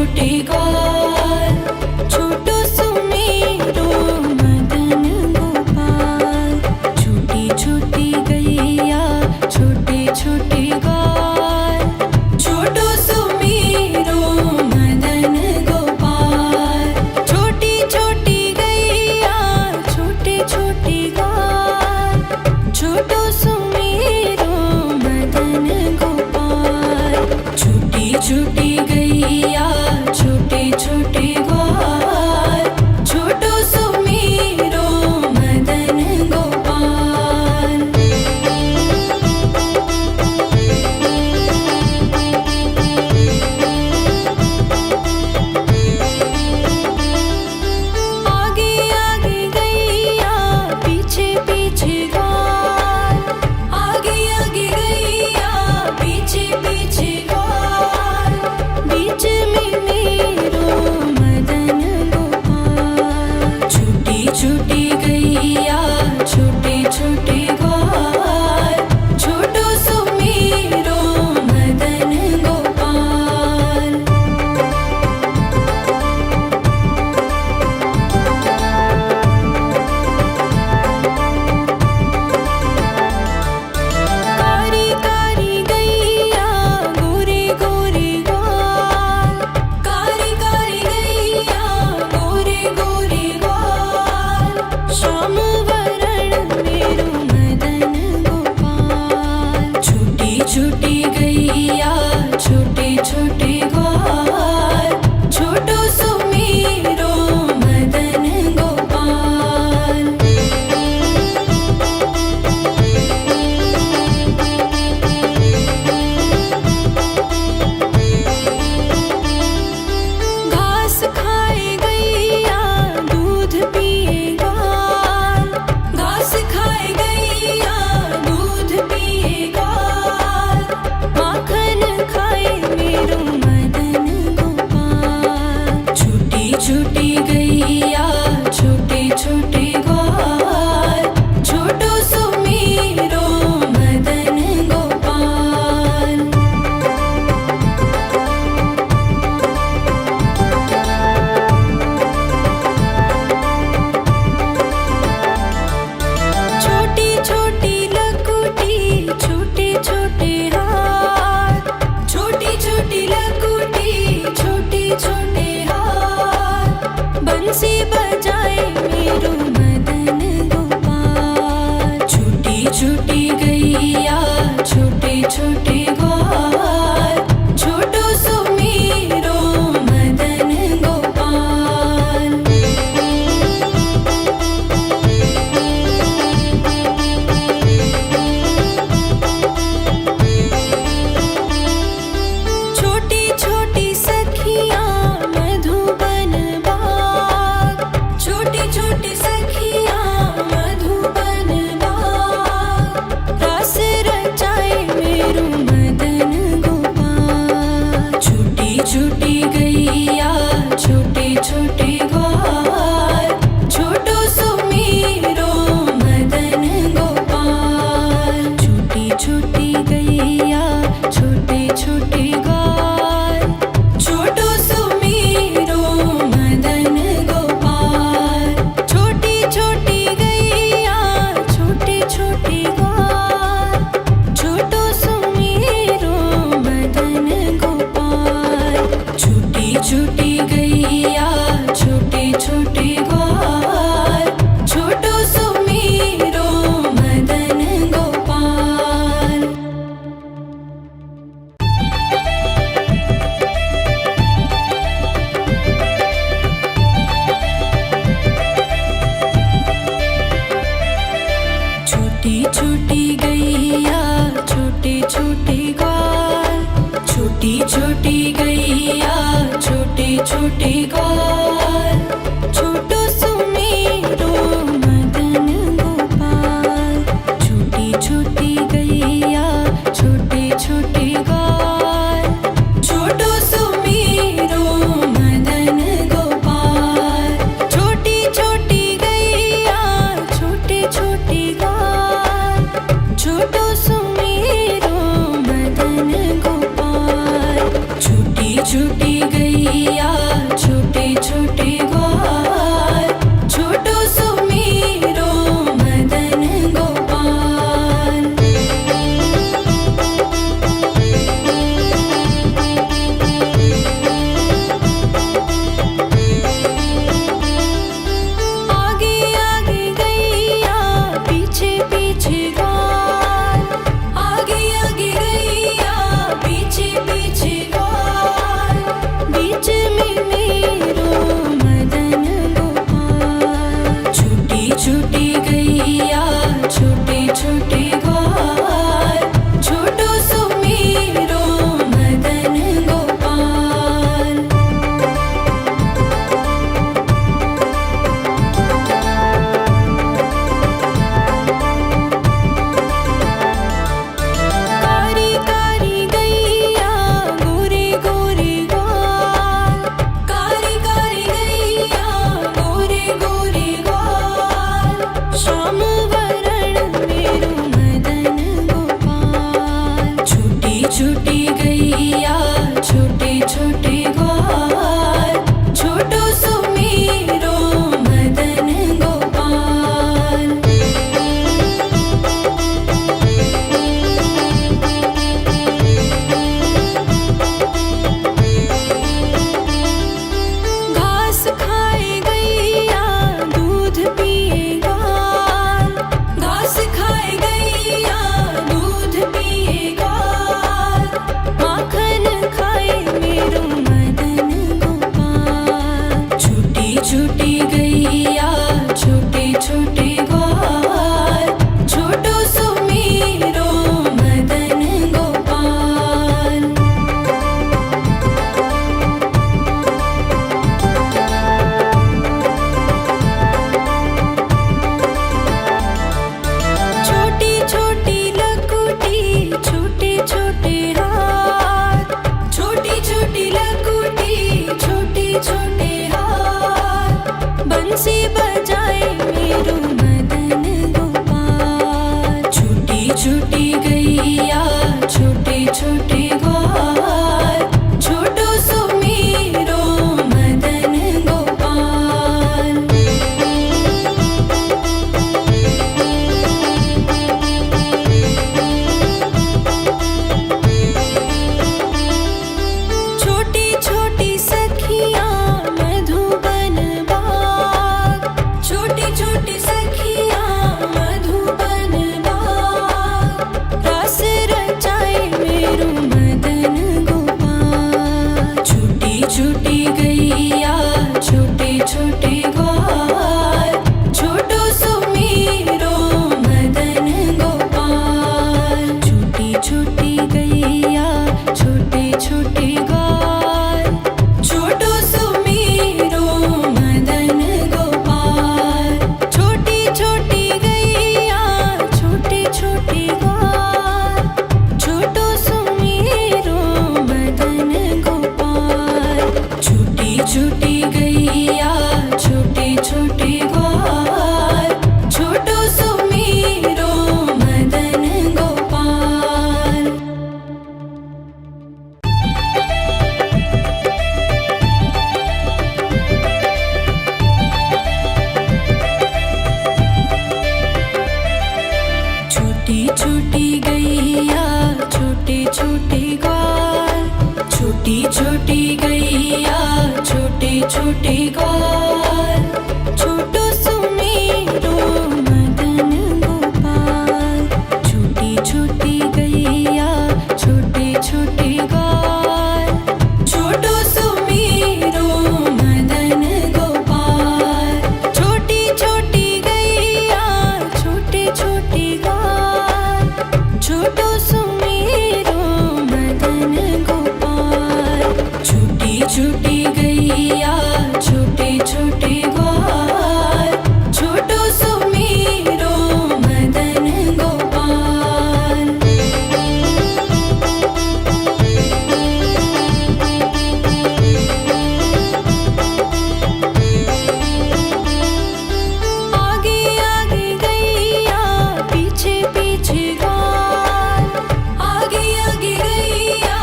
छोटे ग्वाल, छोटो सुमेरो मदन गोपाल। छोटी छोटी गैया छोटे छोटे ग्वाल, छोटो सुमेरो मदन गोपाल। छोटी छोटी गैया छोटे छोटे ग्वाल, छोटो सुमेरो मदन गोपाल। छोटी छोटी गैया छोटे छोटे ग्वाल, छोटो सुमेरो मदन गोपाल। आगे आगे गैया पीछे पीछे ग्वाल, आगे आगे गैया पीछे पीछे ग्वाल। बीच में मेरो मदन गोपाल। छोटी छोटी गैया छोटे छोटे ग्वाल, छोटो सुमेरो मदन गोपाल। कारी कारी गैया गोरे गोरे ग्वाल, कारी कारी गैया गोरे गोरे ग्वाल। श्याम वरण मेरो मदन गोपाल। छोटी छोटी गैया छोटे छोटे ग्वाल, छोटो सुमेरो मदन गोपाल। घास खाए गैया दूध पिए ग्वाल, घास खाए गैया दूध पिए ग्वाल। माखन खाए मेरो मदन गोपाल। छोटी छोटी गैया छोटे छोटे ग्वाल, छोटो सुमेरो मदन गोपाल। छोटी छोटी लकुटी छोटे छोटे हाथ, छोटी छोटी लकुटी छोटे छोटे हाथ। बंसी बजाए मेरो मदन गोपाल। छोटी छोटी गैया छोटे छोटे ग्वाल, छोटो सुमेरो मदन गोपाल। छोटी छोटी सखियाँ मधुबन बाग, छोटी छोटी सखियाँ मधुबन बाग। रास रचाए मेरो मदन गोपाल। छोटी छोटी गैया छोटे छोटे ग्वाल, छोटो सुमेरो मदन गोपाल। छोटी छोटी गैया छोटे छोटे ग्वाल, छोटो सुमेरो मदन गोपाल। छोटी छोटी गैया छोटे छोटे ग्वाल, छोटो सुमेरो मदन गोपाल। छोटी छोटी गैया छोटे छोटे ग्वाल, छोटो सुमेरो मदन गोपाल। छोटे ग्वाल, छोटो सुमेरो मदन गोपाल। छोटी छोटी गैया छोटे छोटे ग्वाल, छोटो सुमेरो मदन गोपाल। छोटी छोटी गैया छोटे छोटे ग्वाल, छोटो सुमेरो मदन गोपाल। छोटी छोटी गैया छोटे छोटे ग्वाल, छोटी छोटी गैया छोटे छोटे ग्वाल, छोटो सुमेरो मदन गोपाल। छोटी छोटी गैया छोटे छोटे ग्वाल, छोटो सुमेरो मदन गोपाल। छोटी छोटी गैया छोटे छोटे ग्वाल, छोटो सुमेरो मदन गोपाल। छोटी छोटी गैया छोटे छोटे ग्वाल, छोटो सुमेरो मदन गोपाल। आगे आगे गैया पीछे पीछे ग्वाल, आगे आगे गैया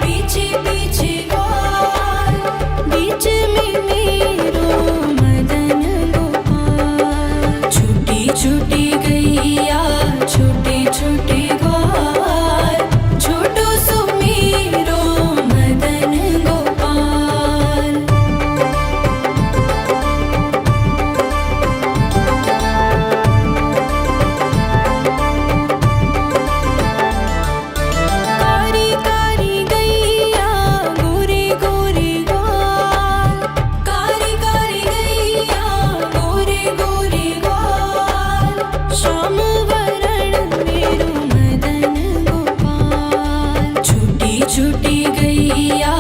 पीछे पीछे ग्वाल। बीच में मेरो मदन गोपाल। छोटी छोटी गैया छोटे छोटे ग्वाल, छोटो सुमेरो मदन गोपाल। कारी कारी गैया गोरे गोरे ग्वाल, कारी कारी गैया गोरे गोरे ग्वाल। श्याम वरण मेरो मदन गोपाल। छोटी छोटी गैया